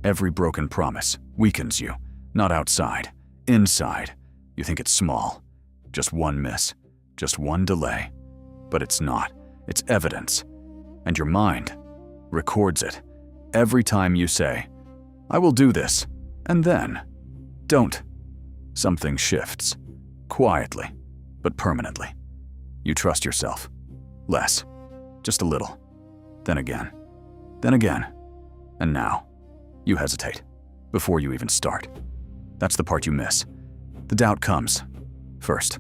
Every broken promise weakens you, not outside, inside. You think it's small, just one miss, just one delay. But it's not, it's evidence. And your mind records it every time you say, I will do this, and then don't. Something shifts, quietly, but permanently. You trust yourself, less, just a little, then again, and now you hesitate before you even start. That's the part you miss. The doubt comes first.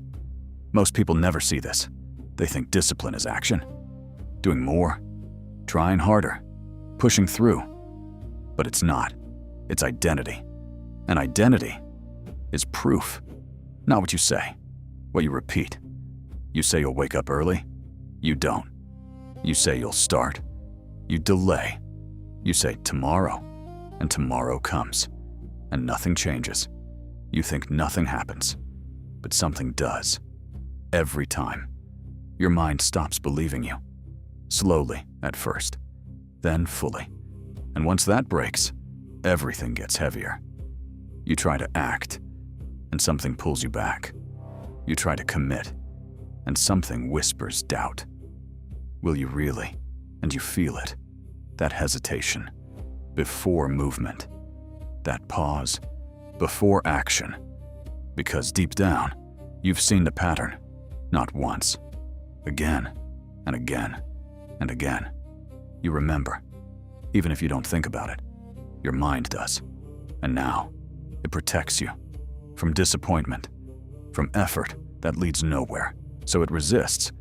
Most people never see this. They think discipline is action, doing more, trying harder, pushing through. But it's not. It's identity. And identity is proof. Not what you say, what you repeat. You say you'll wake up early. You don't. You say you'll start. You delay. You say tomorrow. And tomorrow comes. And nothing changes. You think nothing happens. But something does. Every time. Your mind stops believing you. Slowly at first. Then fully. And once that breaks, everything gets heavier. You try to act, and something pulls you back. You try to commit, and something whispers doubt. Will you really? And you feel it. That hesitation, before movement. That pause, before action. Because deep down, you've seen the pattern, not once. Again, and again, and again. You remember, even if you don't think about it. Your mind does. And now, it protects you from disappointment, from effort that leads nowhere. So it resists.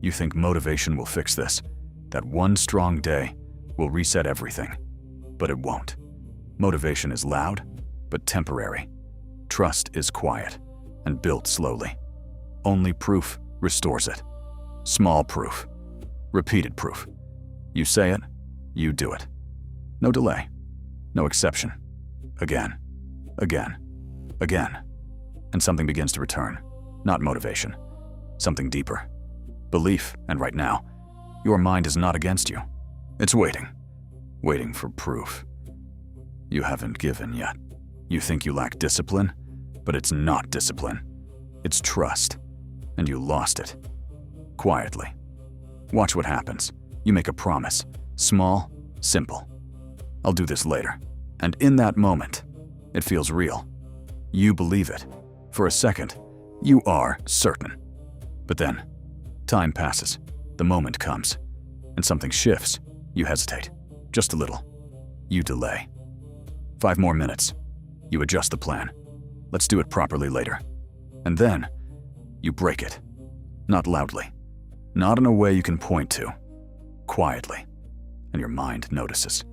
You think motivation will fix this, that one strong day will reset everything. But it won't. Motivation is loud, but temporary. Trust is quiet and built slowly. Only proof restores it. Small proof. Repeated proof. You say it, you do it. No delay. No exception. Again. Again. Again. And something begins to return. Not motivation. Something deeper. Belief, and right now, your mind is not against you. It's waiting. Waiting for proof. You haven't given yet. You think you lack discipline, but it's not discipline. It's trust. And you lost it. Quietly. Watch what happens. You make a promise. Small, simple. I'll do this later. And in that moment, it feels real. You believe it. For a second, you are certain. But then, time passes. The moment comes. And something shifts. You hesitate. Just a little. You delay. 5 more minutes. You adjust the plan. Let's do it properly later. And then, you break it. Not loudly. Not in a way you can point to. Quietly. And your mind notices.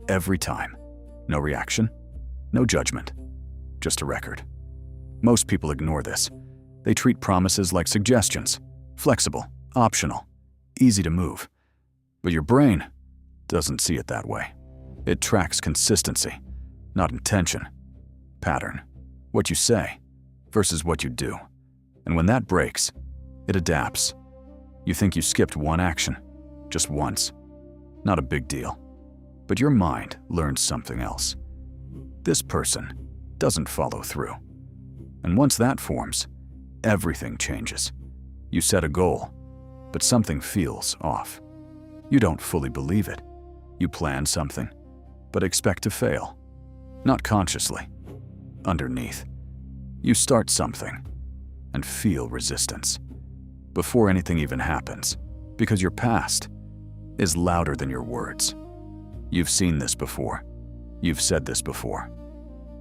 Every time. No reaction. No judgment. Just a record. Most people ignore this. They treat promises like suggestions. Flexible. Optional. Easy to move. But your brain doesn't see it that way. It tracks consistency, not intention. Pattern. What you say versus what you do. And when that breaks, it adapts. You think you skipped one action, just once. Not a big deal. But your mind learns something else. This person doesn't follow through. And once that forms, everything changes. You set a goal, but something feels off. You don't fully believe it. You plan something, but expect to fail. Not consciously. Underneath. You start something and feel resistance before anything even happens, because your past is louder than your words. You've seen this before. You've said this before.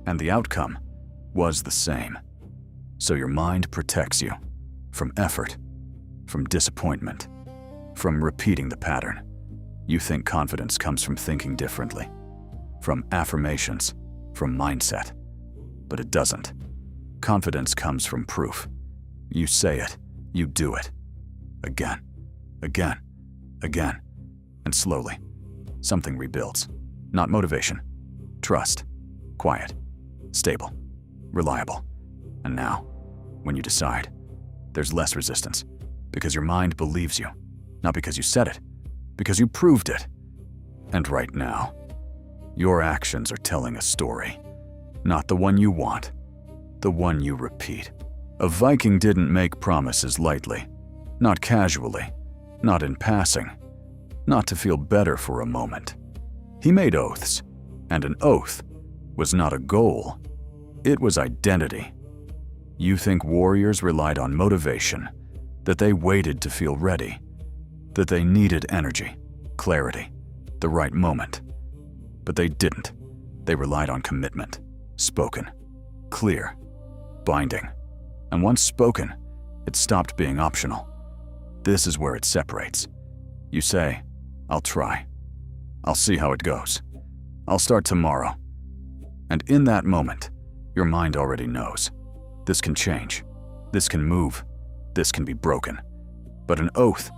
And the outcome was the same. So your mind protects you from effort, from disappointment, from repeating the pattern. You think confidence comes from thinking differently, from affirmations, from mindset. But it doesn't. Confidence comes from proof. You say it, you do it. Again, again, again. And slowly, something rebuilds. Not motivation. Trust. Quiet. Stable. Reliable. And now, when you decide, there's less resistance. Because your mind believes you. Not because you said it. Because you proved it. And right now, Your actions are telling a story. Not the one you want, the one you repeat. A Viking didn't make promises lightly, not casually, not in passing, not to feel better for a moment. He made oaths, and an oath was not a goal, it was identity. You think warriors relied on motivation, that they waited to feel ready, that they needed energy, clarity, the right moment. But they didn't. They relied on commitment, spoken, clear, binding. And once spoken, it stopped being optional. This is where it separates. You say, I'll try. I'll see how it goes. I'll start tomorrow. And in that moment, your mind already knows. This can change. This can move. This can be broken. But an oath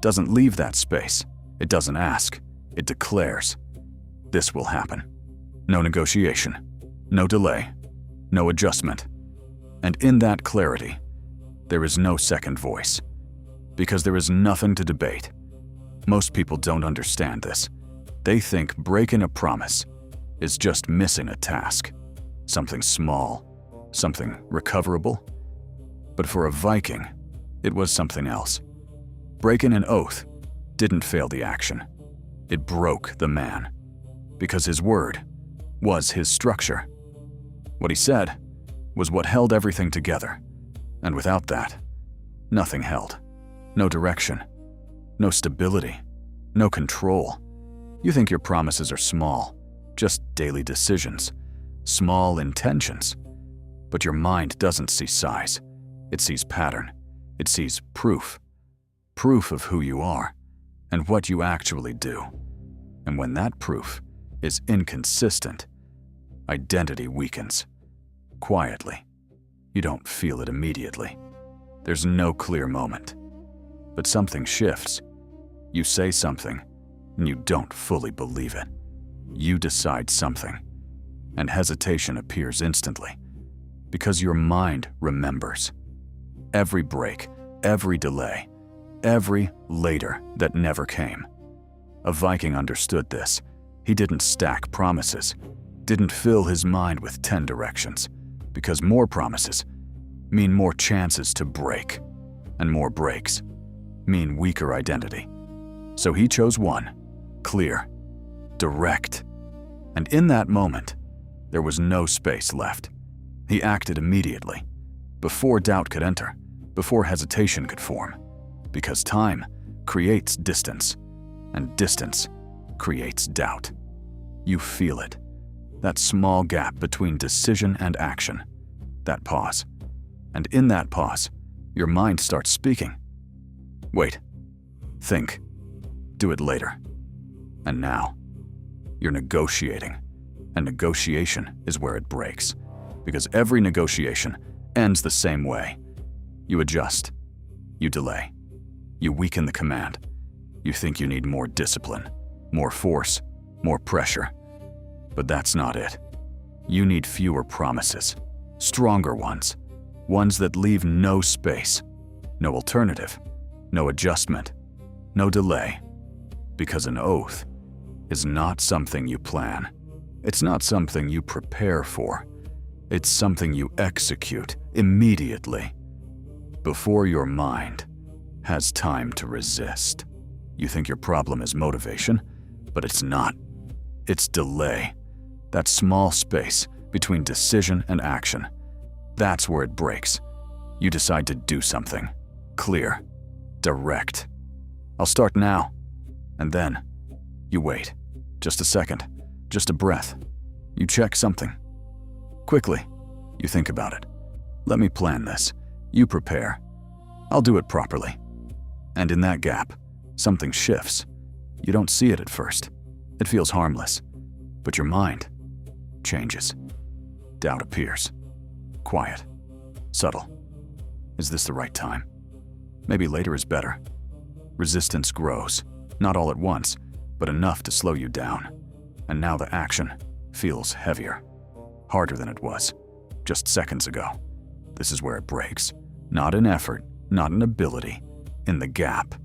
doesn't leave that space. It doesn't ask. It declares. This will happen. No negotiation. No delay. No adjustment. And in that clarity, there is no second voice. Because there is nothing to debate. Most people don't understand this. They think breaking a promise is just missing a task. Something small, something recoverable. But for a Viking, it was something else. Breaking an oath didn't fail the action. It broke the man. Because his word was his structure. What he said was what held everything together. And without that, nothing held. No direction, no stability, no control. You think your promises are small, just daily decisions, small intentions. But your mind doesn't see size. It sees pattern. It sees proof. Proof of who you are and what you actually do. And when that proof is inconsistent, identity weakens. Quietly. You don't feel it immediately. There's no clear moment. But something shifts. You say something, and you don't fully believe it. You decide something, and hesitation appears instantly, because your mind remembers. Every break, every delay, every later that never came. A Viking understood this. He didn't stack promises, didn't fill his mind with 10 directions, because more promises mean more chances to break, and more breaks mean weaker identity. So he chose one, clear, direct. And in that moment, there was no space left. He acted immediately, before doubt could enter, before hesitation could form. Because time creates distance, and distance creates doubt. You feel it. That small gap between decision and action. That pause. And in that pause, your mind starts speaking. Wait. Think. Do it later. And now, you're negotiating. And negotiation is where it breaks. Because every negotiation ends the same way. You adjust. You delay. You weaken the command. You think you need more discipline, more force, more pressure. But that's not it. You need fewer promises, stronger ones, ones that leave no space, no alternative, no adjustment, no delay. Because an oath is not something you plan. It's not something you prepare for. It's something you execute immediately, before your mind has time to resist. You think your problem is motivation, but it's not. It's delay. That small space between decision and action. That's where it breaks. You decide to do something. Clear. Direct. I'll start now. And then, you wait. Just a second. Just a breath. You check something. Quickly, you think about it. Let me plan this. You prepare. I'll do it properly. And in that gap, something shifts. You don't see it at first. It feels harmless. But your mind changes. Doubt appears. Quiet. Subtle. Is this the right time? Maybe later is better. Resistance grows. Not all at once, but enough to slow you down. And now the action feels heavier. Harder than it was just seconds ago. This is where it breaks. Not in effort, not in ability, in the gap.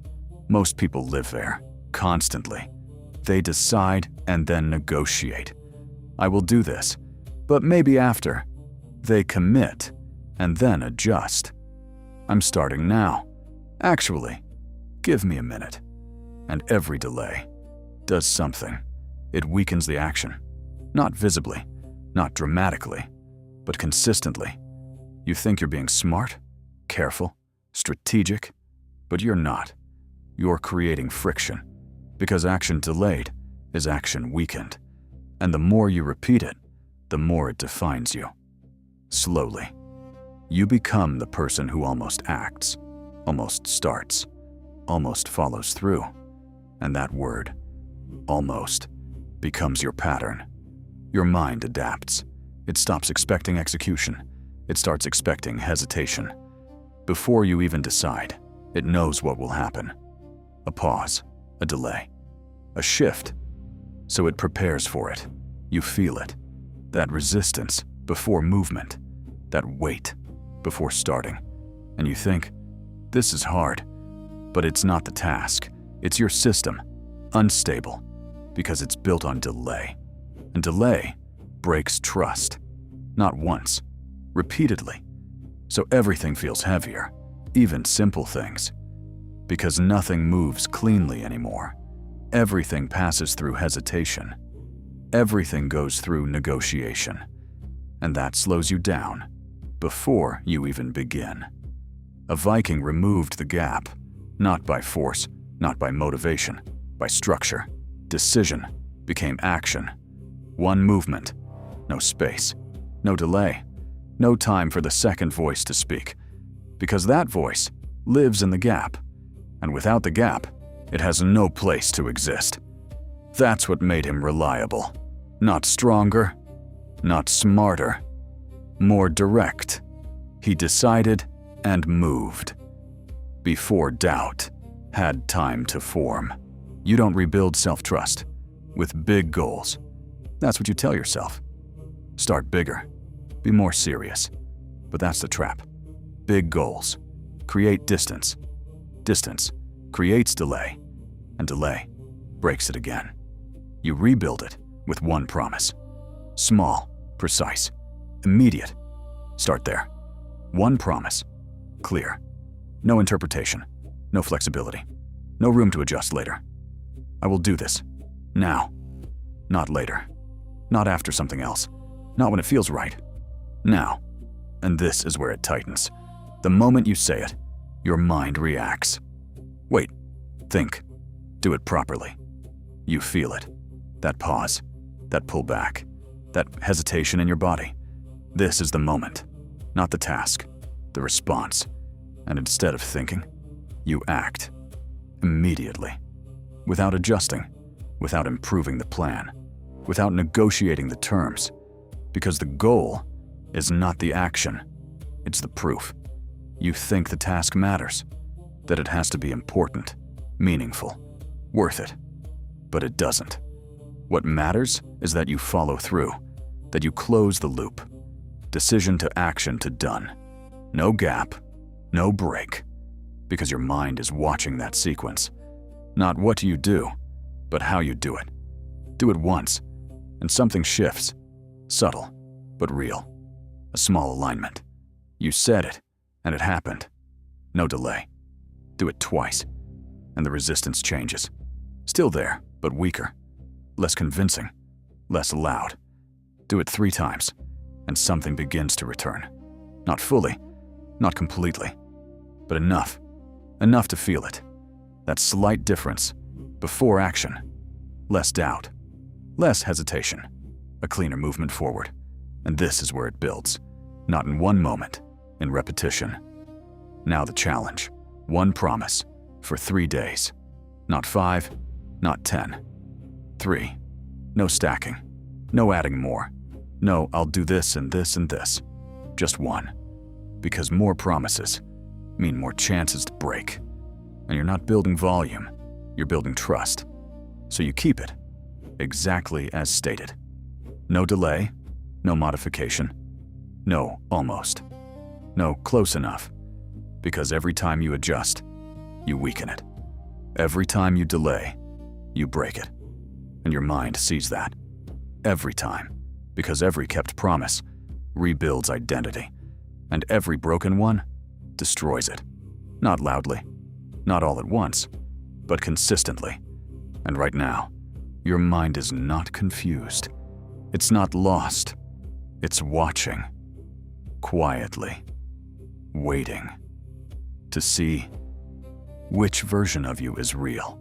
Most people live there, constantly. They decide and then negotiate. I will do this, but maybe after. They commit and then adjust. I'm starting now. Actually, give me a minute. And every delay does something. It weakens the action. Not visibly, not dramatically, but consistently. You think you're being smart, careful, strategic, but you're not. You're creating friction, because action delayed is action weakened. And the more you repeat it, the more it defines you. Slowly, you become the person who almost acts, almost starts, almost follows through. And that word, almost, becomes your pattern. Your mind adapts. It stops expecting execution. It starts expecting hesitation. Before you even decide, it knows what will happen. A pause, a delay, a shift. So it prepares for it. You feel it. That resistance before movement. That weight before starting. And you think, this is hard. But it's not the task. It's your system. Unstable. Because it's built on delay. And delay breaks trust. Not once. Repeatedly. So everything feels heavier. Even simple things. Because nothing moves cleanly anymore. Everything passes through hesitation. Everything goes through negotiation. And that slows you down before you even begin. A Viking removed the gap, not by force, not by motivation, by structure. Decision became action. One movement, no space, no delay, no time for the second voice to speak, because that voice lives in the gap, and without the gap, it has no place to exist. That's what made him reliable. Not stronger, not smarter, more direct. He decided and moved. Before doubt had time to form. You don't rebuild self-trust with big goals. That's what you tell yourself. Start bigger. Be more serious. But that's the trap. Big goals create distance. Distance creates delay. And delay breaks it again. You rebuild it with one promise. Small, precise, immediate. Start there. One promise. Clear. No interpretation. No flexibility. No room to adjust later. I will do this. Now. Not later. Not after something else. Not when it feels right. Now. And this is where it tightens. The moment you say it, your mind reacts. Wait. Think. Do it properly. You feel it. That pause. That pull back. That hesitation in your body. This is the moment. Not the task. The response. And instead of thinking, you act. Immediately. Without adjusting. Without improving the plan. Without negotiating the terms. Because the goal is not the action. It's the proof. You think the task matters. That it has to be important. Meaningful. Worth it. But it doesn't. What matters is that you follow through. That you close the loop. Decision to action to done. No gap. No break. Because your mind is watching that sequence. Not what do you do, but how you do it. Do it once, and something shifts. Subtle, but real. A small alignment. You said it, and it happened. No delay. Do it twice, and the resistance changes. Still there, but weaker. Less convincing. Less loud. Do it 3 times, and something begins to return. Not fully, not completely, but enough. Enough to feel it. That slight difference. Before action. Less doubt. Less hesitation. A cleaner movement forward. And this is where it builds. Not in one moment. In repetition. Now the challenge. One promise. For 3 days. Not 5. Not 10. 3. No stacking. No adding more. No, I'll do this and this and this. Just one. Because more promises mean more chances to break. And you're not building volume, you're building trust. So you keep it, exactly as stated. No delay, no modification, no almost, no close enough. Because every time you adjust, you weaken it. Every time you delay, you break it. And your mind sees that. Every time. Because every kept promise rebuilds identity, and every broken one destroys it. Not loudly, not all at once, but consistently. And right now, your mind is not confused. It's not lost. It's watching, quietly, waiting to see which version of you is real.